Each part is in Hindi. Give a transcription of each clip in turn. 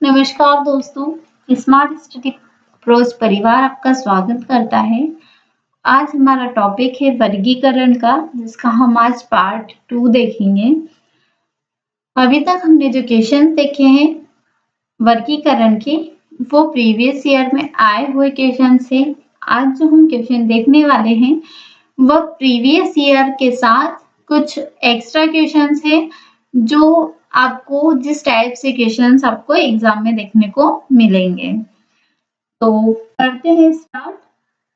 नमस्कार दोस्तों, स्मार्ट स्टडी प्रोज परिवार आपका स्वागत करता है। आज हमारा टॉपिक है वर्गीकरण का, जिसका हम आज पार्ट 2 देखेंगे। अभी तक हमने जो क्वेश्चन देखे हैं वर्गीकरण के, वो प्रीवियस ईयर में आए हुए क्वेश्चन से। आज जो हम क्वेश्चन देखने वाले हैं वह प्रीवियस ईयर के साथ कुछ एक्स्ट्रा क्वेश्चन है, जो आपको जिस टाइप से क्वेश्चंस आपको एग्जाम में देखने को मिलेंगे। तो करते हैं स्टार्ट।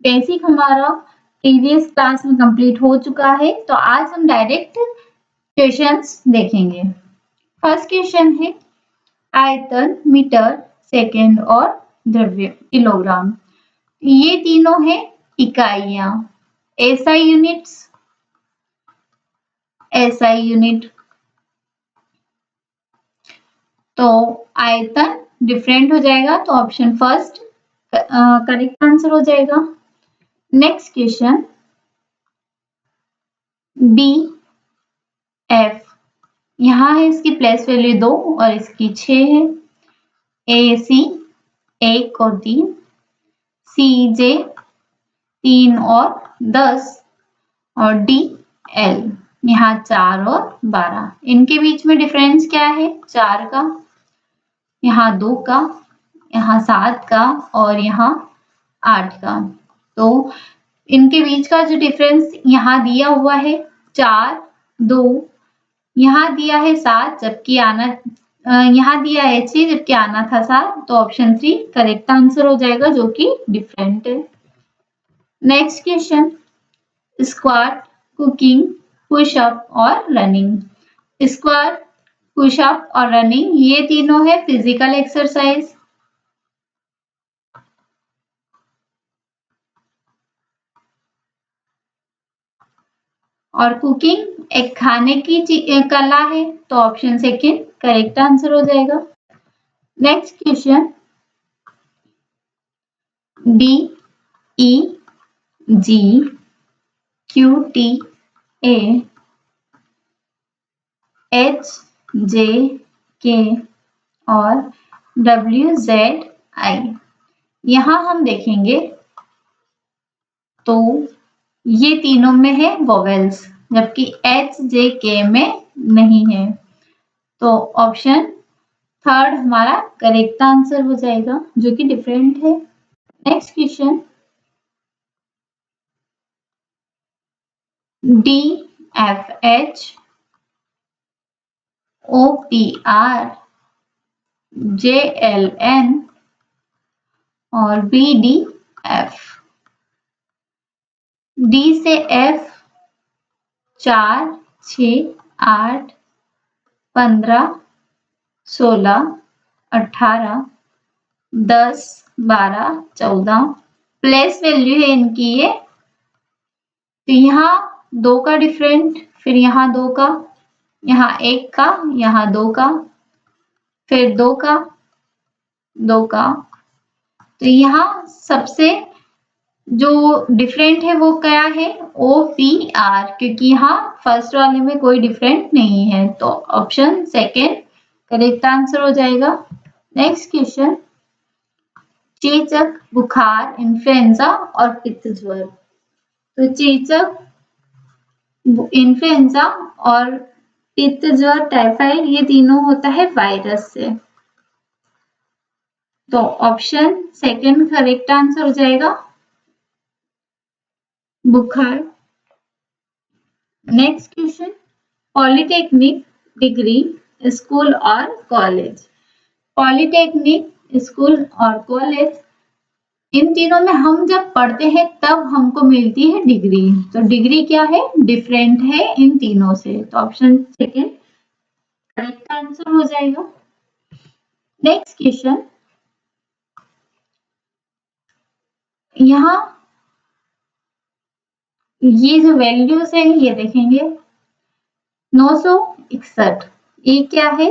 बेसिक हमारा प्रीवियस क्लास में कंप्लीट हो चुका है, तो आज हम डायरेक्ट क्वेश्चंस देखेंगे। फर्स्ट क्वेश्चन है आयतन, मीटर, सेकंड और द्रव्य किलोग्राम। ये तीनों है इकाइयां। SI units, SI unit. तो आयतन डिफरेंट हो जाएगा, तो ऑप्शन फर्स्ट करेक्ट आंसर हो जाएगा। नेक्स्ट क्वेश्चन बी एफ, यहाँ है इसकी प्लेस वैल्यू 2 और इसकी 6 है। ए सी 1 और 3, सी जे 3 और 10 और डी एल यहाँ 4 और 12। इनके बीच में डिफरेंस क्या है? 4 का, यहाँ 2 का, यहाँ 7 का और यहाँ 8 का। तो इनके बीच का जो डिफरेंस यहाँ दिया हुआ है 4, 2, यहाँ दिया है 7, जबकि आना यहाँ दिया है 6, जबकि आना था 7। तो ऑप्शन 3 करेक्ट आंसर हो जाएगा, जो कि डिफरेंट है। Next question squat, cooking, pushup और रनिंग। स्क्वाट, पुशअप और रनिंग ये तीनों है फिजिकल एक्सरसाइज। और कुकिंग एक खाने की कला है, तो ऑप्शन सेकंड करेक्ट आंसर हो जाएगा। Next question D E G Q T A H J के और डब्ल्यू जेड आई। यहां हम देखेंगे तो ये तीनों में है वोवेल्स, जबकि एच जे के में नहीं है। तो ऑप्शन थर्ड हमारा करेक्ट आंसर हो जाएगा, जो कि डिफरेंट है। Next question D F H O P R J L N और बी डी एफ। डी से एफ 4, 6, 8, 15, 16, 18, 10, 12, 14 प्लेस वैल्यू है इनकी ये। तो यहाँ 2 का डिफरेंट, फिर यहाँ 2 का, यहाँ 1 का, यहाँ 2 का, फिर 2 का, 2 का। तो यहाँ सबसे जो डिफरेंट है वो क्या है? ओ पी आर, क्योंकि यहाँ फर्स्ट वाले में कोई डिफरेंट नहीं है। तो ऑप्शन सेकेंड करेक्ट आंसर हो जाएगा। नेक्स्ट क्वेश्चन चेचक, बुखार, इन्फ्लुएंजा और पित्त ज्वर। तो चेचक, इन्फ्लुएंजा और पित्त ज्वर, टाइफाइड, ये तीनों होता है वायरस से। तो ऑप्शन सेकंड करेक्ट आंसर हो जाएगा, बुखार। Next question polytechnic, degree, school और कॉलेज। पॉलिटेक्निक, स्कूल और कॉलेज, इन तीनों में हम जब पढ़ते हैं तब हमको मिलती है डिग्री। तो डिग्री क्या है? डिफरेंट है इन तीनों से। तो ऑप्शन सेकंड करेक्ट आंसर हो जाएगा। नेक्स्ट क्वेश्चन यहाँ ये जो वैल्यूज है ये देखेंगे। 961 ये क्या है?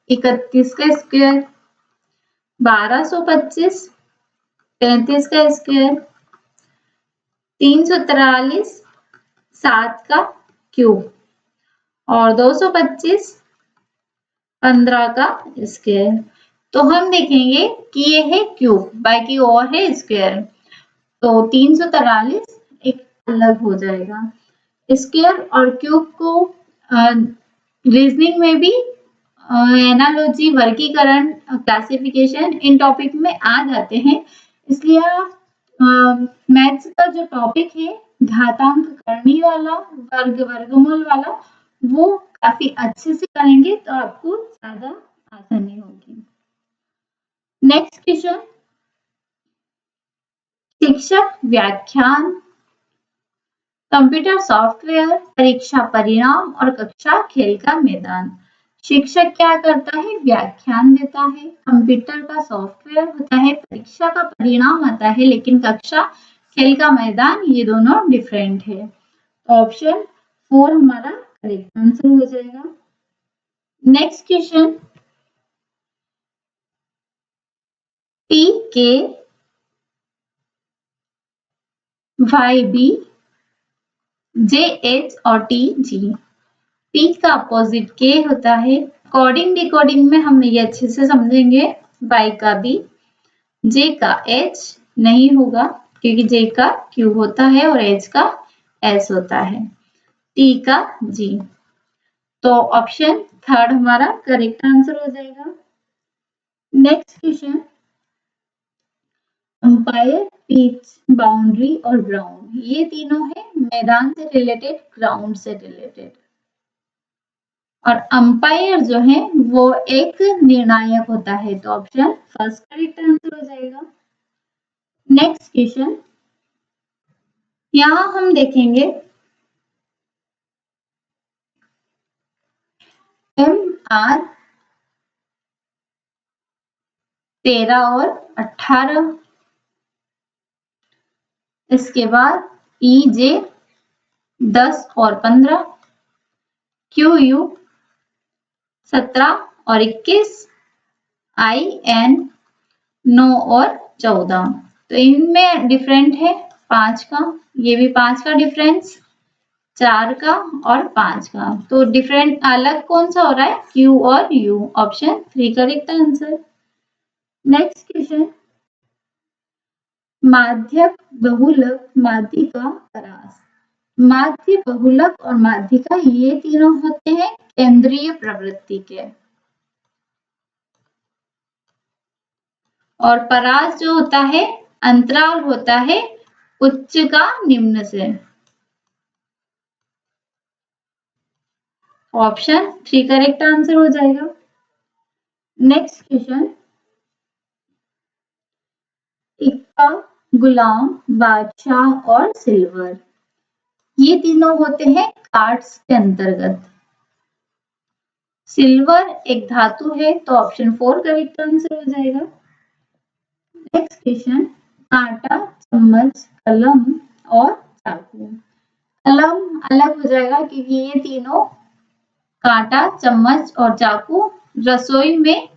31 का स्क्वायर, 1225 35 का स्क्वायर, 343 7 का क्यूब और 225 15 का स्क्वायर। तो हम देखेंगे कि ये है क्यूब, बाकी और है स्क्वायर। तो 343 एक अलग हो जाएगा। स्क्वायर और क्यूब को रीजनिंग में भी एनालॉजी, वर्गीकरण, क्लासिफिकेशन इन टॉपिक में आ जाते हैं। इसलिए मैथ्स का जो टॉपिक है घातांक करनी वाला, वर्ग वर्गमूल वाला, वो काफी अच्छे से करेंगे तो आपको ज्यादा आसानी होगी। नेक्स्ट क्वेश्चन, शिक्षक व्याख्यान, कंप्यूटर सॉफ्टवेयर, परीक्षा परिणाम और कक्षा खेल का मैदान। शिक्षक क्या करता है? व्याख्यान देता है। कंप्यूटर का सॉफ्टवेयर होता है, परीक्षा का परिणाम आता है, लेकिन कक्षा खेल का मैदान ये दोनों डिफरेंट है। ऑप्शन 4 हमारा करेक्ट आंसर हो जाएगा। नेक्स्ट क्वेश्चन, टी के वाई बी जे एच और टी जी। पी का अपोजिट के होता है। कोडिंग डिकोडिंग में हम ये अच्छे से समझेंगे। वाई का बी, जे का एच नहीं होगा क्योंकि जे का क्यू होता है और एच का एस होता है। टी का जी। तो ऑप्शन 3 हमारा करेक्ट आंसर हो जाएगा। Next question, umpire, pitch, boundary और ग्राउंड, ये तीनों है मैदान से रिलेटेड, ग्राउंड से रिलेटेड। और अंपायर जो है वो एक निर्णायक होता है। तो ऑप्शन फर्स्ट करेक्ट आंसर हो जाएगा। नेक्स्ट क्वेश्चन, यहां हम देखेंगे एम आर 13 और 18, इसके बाद ई जे 10 और 15, क्यू यू 17 और 21, आई एन 9 और 14। तो इनमें डिफरेंट है 5 का, ये भी 5 का डिफरेंस, 4 का और 5 का। तो डिफरेंट अलग कौन सा हो रहा है? क्यू और U. Option 3 correct answer. Next question, माध्यक, बहुलक, माध्यिका, परास। माध्य, बहुलक और माध्यिका ये तीनों होते हैं केंद्रीय प्रवृत्ति के। और परास जो होता है अंतराल होता है उच्च का निम्न से। ऑप्शन 3 करेक्ट आंसर हो जाएगा। नेक्स्ट क्वेश्चन, इक्का, गुलाम, बादशाह और सिल्वर, ये तीनों होते हैं कार्ड्स के अंतर्गत। सिल्वर एक धातु है तो ऑप्शन 4 करेक्ट आंसर हो जाएगा। नेक्स्ट क्वेश्चन, कांटा, चम्मच, कलम और चाकू। कलम अलग हो जाएगा क्योंकि ये तीनों कांटा, चम्मच और चाकू रसोई में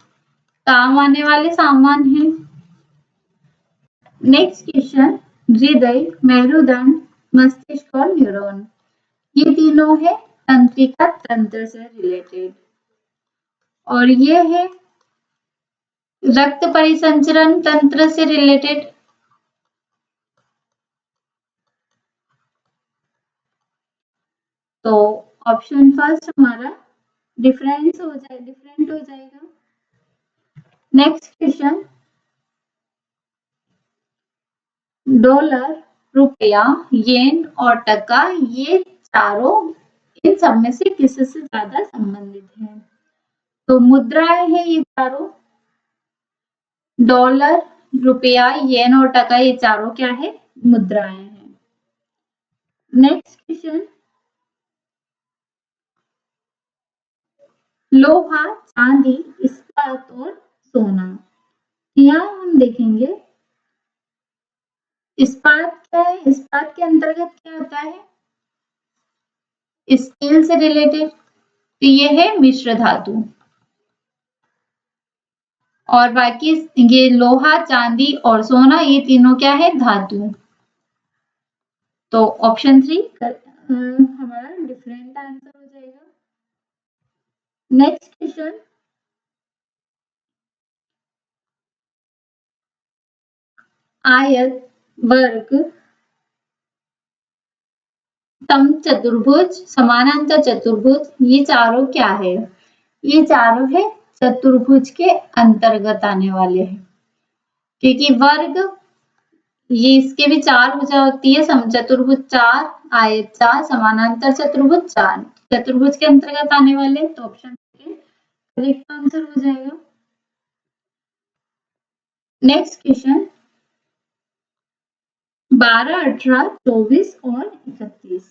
काम आने वाले सामान हैं। नेक्स्ट क्वेश्चन, हृदय, मेरुदंड, मस्तिष्क और न्यूरॉन, ये तीनों है तंत्रिका तंत्र से रिलेटेड। और ये है रक्त परिसंचरण तंत्र से रिलेटेड। तो ऑप्शन फर्स्ट हमारा डिफरेंट हो जाएगा। नेक्स्ट क्वेश्चन, डॉलर, रुपया, येन और टका, ये चारों इन सब में से किससे ज्यादा संबंधित है? तो मुद्राएं हैं ये चारों, डॉलर, रुपया, येन और टका, ये चारों क्या है? मुद्राएं हैं। नेक्स्ट क्वेश्चन, लोहा, चांदी, इस्पात और सोना। यहाँ हम देखेंगे इस्पात क्या है? इस्पात के अंतर्गत क्या आता है? स्टील से रिलेटेड, तो ये है मिश्र धातु। और बाकी ये लोहा, चांदी और सोना, ये तीनों क्या है? धातु। तो ऑप्शन 3 हमारा डिफरेंट आंसर हो जाएगा। नेक्स्ट क्वेश्चन, आयत, वर्ग, समचतुर्भुज, समानांतर चतुर्भुज, ये चारों क्या है? ये चारों है चतुर्भुज के अंतर्गत आने वाले हैं, क्योंकि वर्ग ये इसके भी चार भुजा होती है, समचतुर्भुज 4, आयत 4, समानांतर चतुर्भुज 4, चतुर्भुज के अंतर्गत आने वाले, तो ऑप्शन करेक्ट आंसर हो जाएगा। नेक्स्ट क्वेश्चन 12, 18, 24 और 31।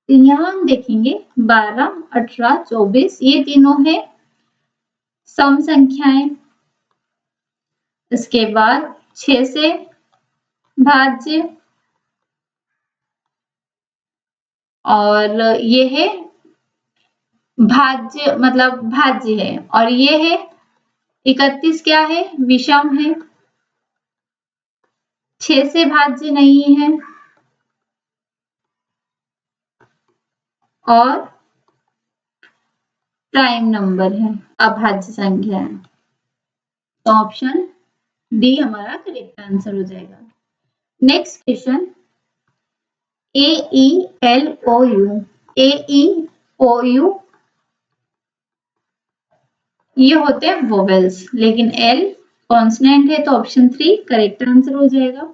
तो यहाँ हम देखेंगे 12, 18, 24 ये तीनों है सम संख्याएं। इसके बाद 6 से भाज्य, और ये है भाज्य, मतलब भाज्य है, और ये है 31 क्या है? विषम है, 6 से भाज्य नहीं है, और प्राइम नंबर है, अभाज्य संख्या है। तो ऑप्शन डी हमारा करेक्ट आंसर हो जाएगा। नेक्स्ट क्वेश्चन AELOU, AEOU ये होते हैं वोवेल्स, लेकिन एल कॉन्सोनेंट है, तो ऑप्शन 3 करेक्ट आंसर हो जाएगा।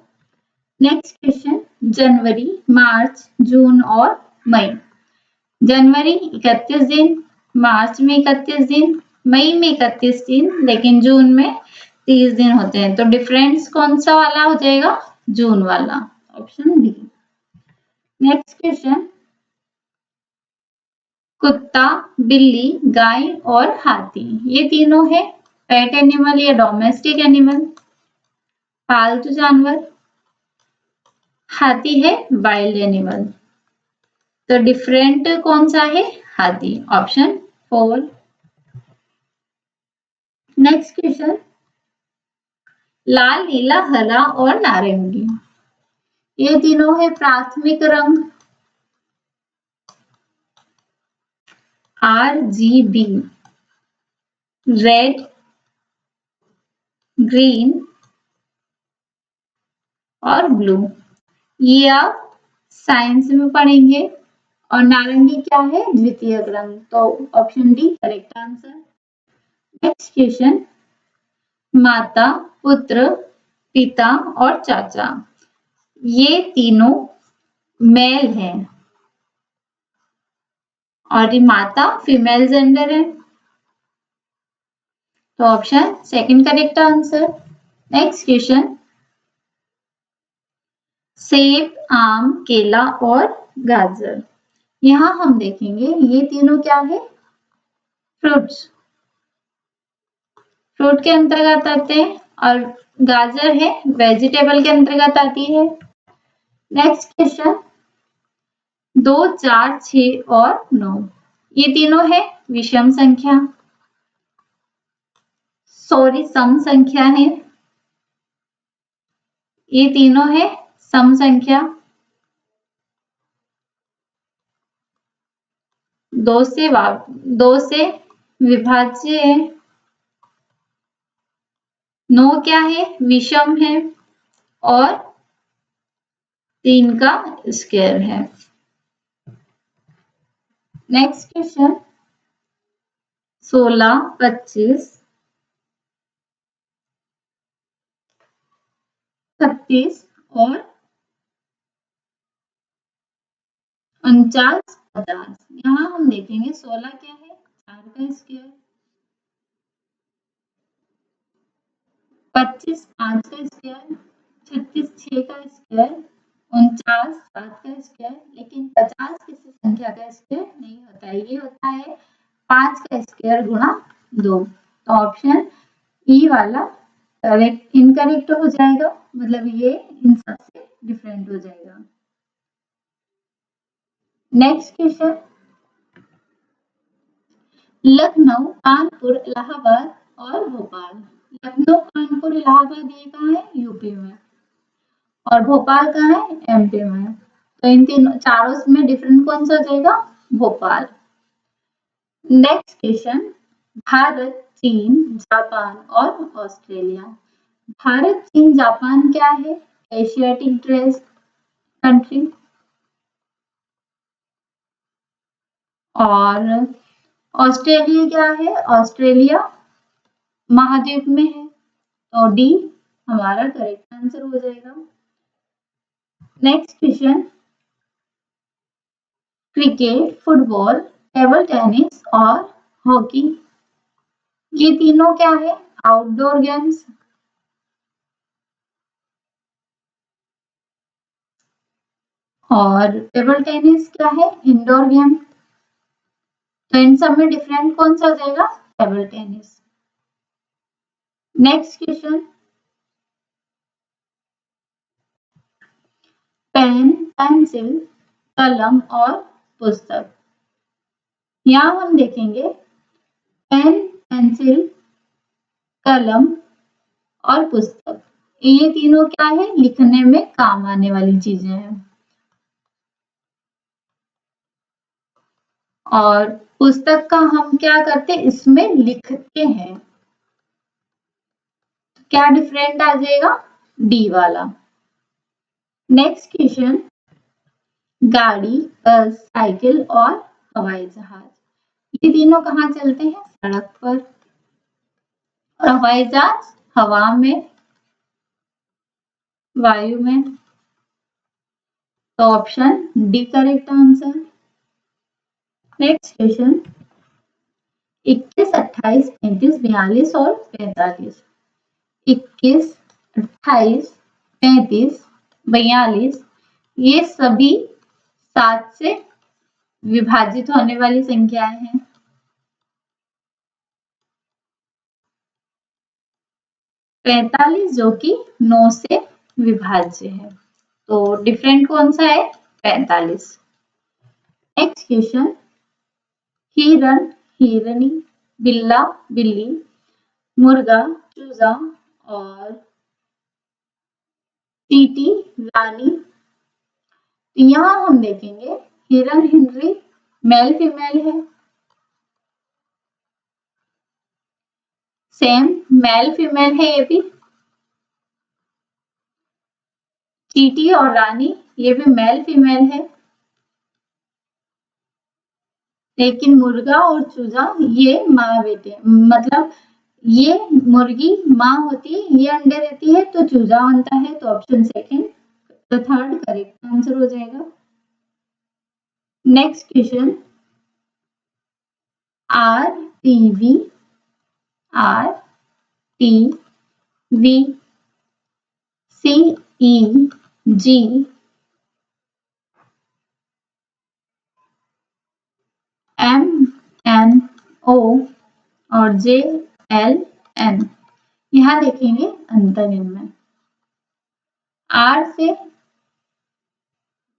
नेक्स्ट क्वेश्चन जनवरी, मार्च, जून और मई। जनवरी 31 दिन, मार्च में 31 दिन, मई में 31 दिन, लेकिन जून में 30 दिन होते हैं, तो डिफरेंस कौन सा वाला हो जाएगा? जून वाला, ऑप्शन डी। नेक्स्ट क्वेश्चन कुत्ता, बिल्ली, गाय और हाथी ये तीनों है पेट एनिमल या डोमेस्टिक एनिमल, पालतू जानवर। हाथी है वाइल्ड एनिमल, तो डिफरेंट कौन सा है? हाथी, ऑप्शन 4। नेक्स्ट क्वेश्चन लाल, नीला, हरा और नारंगी ये तीनों है प्राथमिक रंग, RGB, रेड, ग्रीन और ब्लू, ये आप साइंस में पढ़ेंगे। और नारंगी क्या है? द्वितीयक रंग, तो option D correct answer. Next question माता, पुत्र, पिता और चाचा ये तीनों मेल हैं, और ये माता फीमेल जेंडर है, तो option second correct answer. Next question सेब, आम, केला और गाजर, यहाँ हम देखेंगे ये तीनों क्या है? फ्रूट्स, फ्रूट के अंतर्गत आते हैं, और गाजर है वेजिटेबल के अंतर्गत आती है। नेक्स्ट क्वेश्चन 2, 4, 6 और 9 ये तीनों है विषम संख्या, सॉरी सम संख्या है, ये तीनों है सम संख्या। 2 से विभाज्य है, 9 क्या है? विषम है, और 3 का स्क्वायर है। नेक्स्ट क्वेश्चन 16, 25, 36 और 49, 50, यहाँ हम देखेंगे 16 क्या है? 4 का स्क्वायर, 25 5 का स्क्वायर, 36 6 का स्क्वायर, 49 7 का स्क्वायर, लेकिन 50 किसी संख्या का स्क्वायर नहीं होता है, ये होता है 5 का स्क्वायर गुणा 2, तो ऑप्शन ई वाला करेक्ट इनकरेक्ट हो जाएगा, मतलब ये इन सबसे डिफरेंट हो जाएगा। नेक्स्ट क्वेश्चन लखनऊ, कानपुर, इलाहाबाद और भोपाल। लखनऊ, कानपुर, इलाहाबाद ये कहाँ है? यूपी में, और भोपाल कहाँ है? एमपी में, तो इन तीनों चारों में डिफरेंट कौन सा हो जाएगा? भोपाल। नेक्स्ट क्वेश्चन भारत, चीन, जापान और ऑस्ट्रेलिया भारत, चीन, जापान क्या है? Asiatic trace country. और ऑस्ट्रेलिया क्या है? ऑस्ट्रेलिया महाद्वीप में है, तो डी हमारा करेक्ट आंसर हो जाएगा। Next question, cricket, football, table tennis और हॉकी, ये तीनों क्या है? Outdoor games. और टेबल टेनिस क्या है? Indoor game. तो इन सब में डिफरेंट कौन सा हो जाएगा? Table tennis. Next question, pen, pencil, कलम और पुस्तक। यहाँ हम देखेंगे पेन, पेंसिल, कलम और पुस्तक, ये तीनों क्या है? लिखने में काम आने वाली चीजें हैं। और पुस्तक का हम क्या करते हैं? इसमें लिखते हैं। क्या डिफरेंट आ जाएगा? डी वाला। नेक्स्ट क्वेश्चन, गाड़ी, बस, साइकिल और हवाई जहाज, ये तीनों कहाँ चलते हैं? सड़क पर। और हवाई जहाज हवा में, वायु में। तो option D correct answer. Next question, 21, 28, 35, 42 और 45। 21, 28, 35, 42, ये सभी 7 से विभाजित होने वाली संख्याएं हैं। 45 जो कि 9 से विभाज्य है, तो डिफरेंट कौन सा है? 45। नेक्स्ट क्वेश्चन, हिरन, हिरनी, बिल्ला, बिल्ली, मुर्गा, चूजा और चींटी, रानी। तो यहाँ हम देखेंगे हिरन, हिरनी मेल फीमेल है, सेम मेल फीमेल है ये भी। चींटी और रानी ये भी मेल फीमेल है, लेकिन मुर्गा और चूजा ये माँ बेटे, मतलब ये मुर्गी माँ होती है, ये अंडे देती है, तो चूजा बनता है। तो ऑप्शन सेकंड, तो थर्ड करेक्ट आंसर हो जाएगा। Next question, R T V, R T V, C E G, M N O और जे एल एन। यहाँ देखेंगे अंतर इनमें। आर से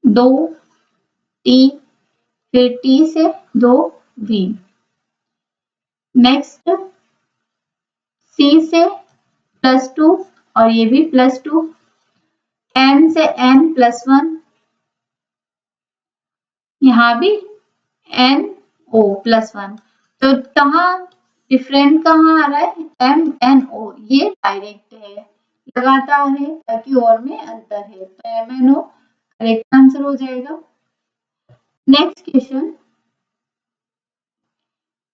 2 टी, फिर टी से 2 वी। नेक्स्ट सी से +2 और ये भी +2। एन से n +1, यहाँ भी n o +1। तो कहाँ डिफरेंट कहाँ आ रहा है? m n o, ये डायरेक्ट है, लगातार है, ताकि और में अंतर है, तो m n o correct answer हो जाएगा। Next question,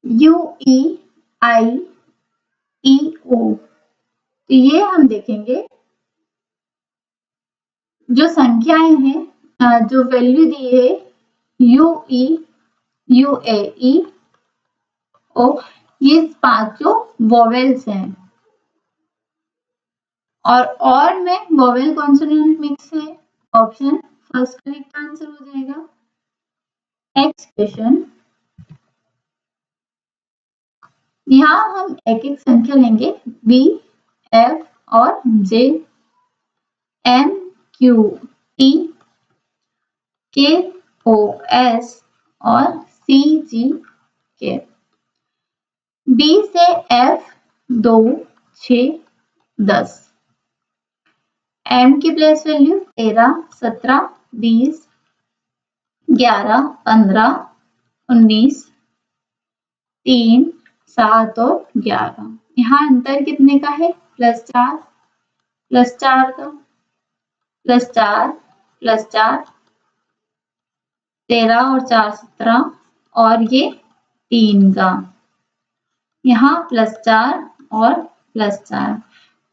U E I E O, तो ये हम देखेंगे जो संख्याएं हैं, जो वैल्यू दी है U E U A E O, ये पांचों वोवेल्स हैं, और में वोवेल कॉन्सोनेंट मिक्स है। ऑप्शन फर्स्ट करेक्ट आंसर हो जाएगा। नेक्स्ट क्वेश्चन, यहाँ हम एक एक संख्या लेंगे, बी, एफ और जे, एम, क्यू, टी, के, ओ, एस और सी, जी, के। बी से एफ 2, 6, 10। एम की प्लेस वैल्यू 13, 17, 20, 11, 15, 19, 3, 7 और 11। यहाँ अंतर कितने का है? +4। +4 का, +4 +4 13 और 4 17 और ये 3 का, यहाँ +4 और +4।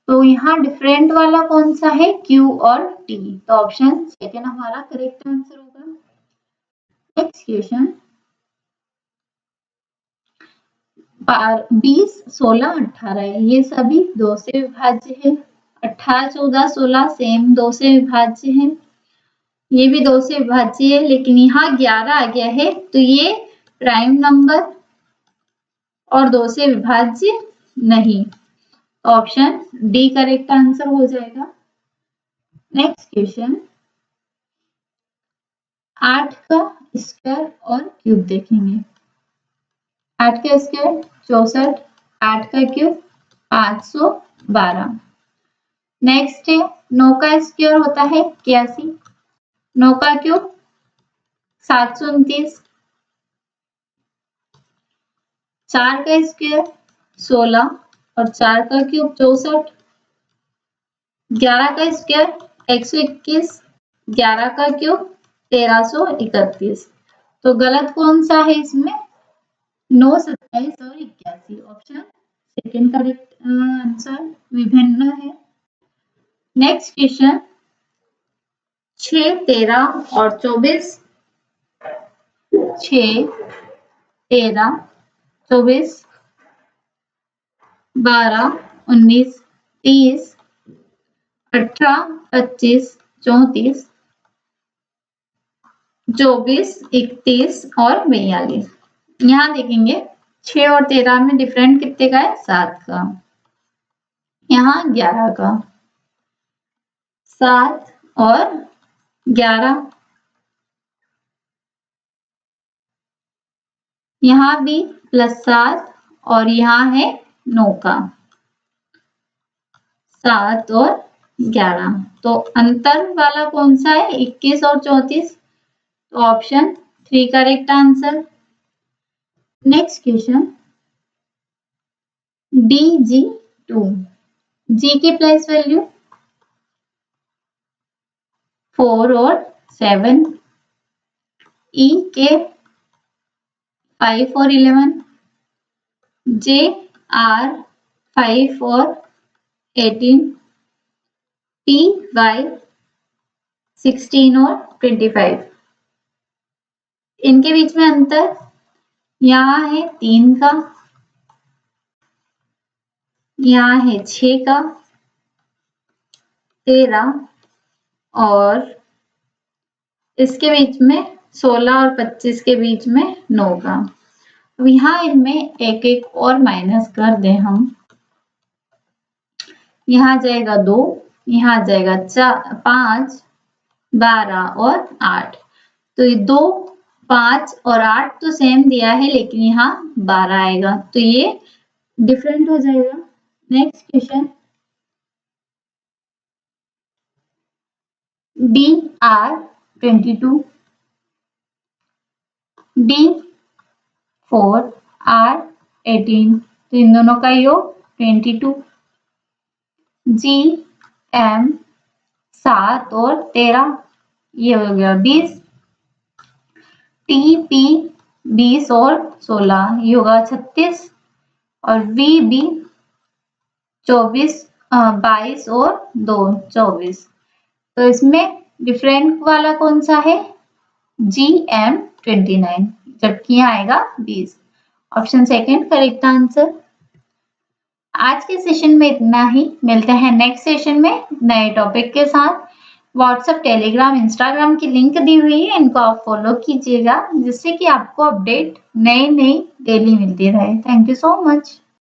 तो यहाँ डिफरेंट वाला कौन सा है, Q और T। तो ऑप्शन सेकंड हमारा करेक्ट आंसर होगा। नेक्स्ट क्वेश्चन, 20 16 18 ये सभी 2 से विभाज्य है। 18 14 16 सेम 2 से विभाज्य है, ये भी 2 से विभाज्य है, लेकिन यहाँ 11 आ गया है तो ये प्राइम नंबर और 2 से विभाज्य नहीं। ऑप्शन डी करेक्ट आंसर हो जाएगा। नेक्स्ट क्वेश्चन, 8 का स्क्वायर और क्यूब देखेंगे। 8 का स्क्वायर 64, 8 का क्यूब 512। नेक्स्ट है 9 का स्क्वायर होता है 81, 9 का क्यूब 729, 4 का स्क्वायर 16 और 4 का क्यूब 64, 11 का स्क्वायर 121, 11 का क्यूब 1331। तो गलत कौन सा है इसमें, 9 27 और 81। ऑप्शन सेकंड करेक्ट आंसर विभिन्न है। नेक्स्ट क्वेश्चन, 6 13 और 24, 6 13 24 12 19 30 18 25 34 24 31 और 42। यहाँ देखेंगे 6 और 13 में डिफरेंट कितने का है, 7 का, यहाँ 11 का, 7 और 11, यहाँ भी +7 और यहाँ है 9 का, 7 और 11। तो अंतर वाला कौन सा है, 21 और 34। तो option 3 correct answer. Next question, DG2, G की प्लेस वैल्यू 4 और 7, E के 5 और 11, JR 5 और 18, PY 16 और 25। इनके बीच में अंतर यहाँ है 3 का, यहाँ है 6 का, 13 और इसके बीच में 16 और 25 के बीच में 9 का। अब यहाँ इनमें एक एक और माइनस कर दें हम, यहाँ जाएगा 2, यहाँ जाएगा 4 5 12 और 8। तो ये 2 5 और 8 तो सेम दिया है, लेकिन यहाँ 12 आएगा तो ये डिफरेंट हो जाएगा। Next question, DR 22, D4 R 18, तो इन दोनों का योग 22। GM 7 और 13, ये हो गया 20। TP 20 और 16, ये होगा 36। और VB 24 22 और 2 24। तो इसमें डिफरेंट वाला कौन सा है, GM 29, जबकि यहाँ आएगा 20। Option second correct answer. आज के सेशन में इतना ही, मिलते हैं नेक्स्ट सेशन में नए टॉपिक के साथ। व्हाट्सएप टेलीग्राम इंस्टाग्राम की लिंक दी हुई है, इनको आप फॉलो कीजिएगा जिससे कि आपको अपडेट नई डेली मिलती रहे। Thank you so much.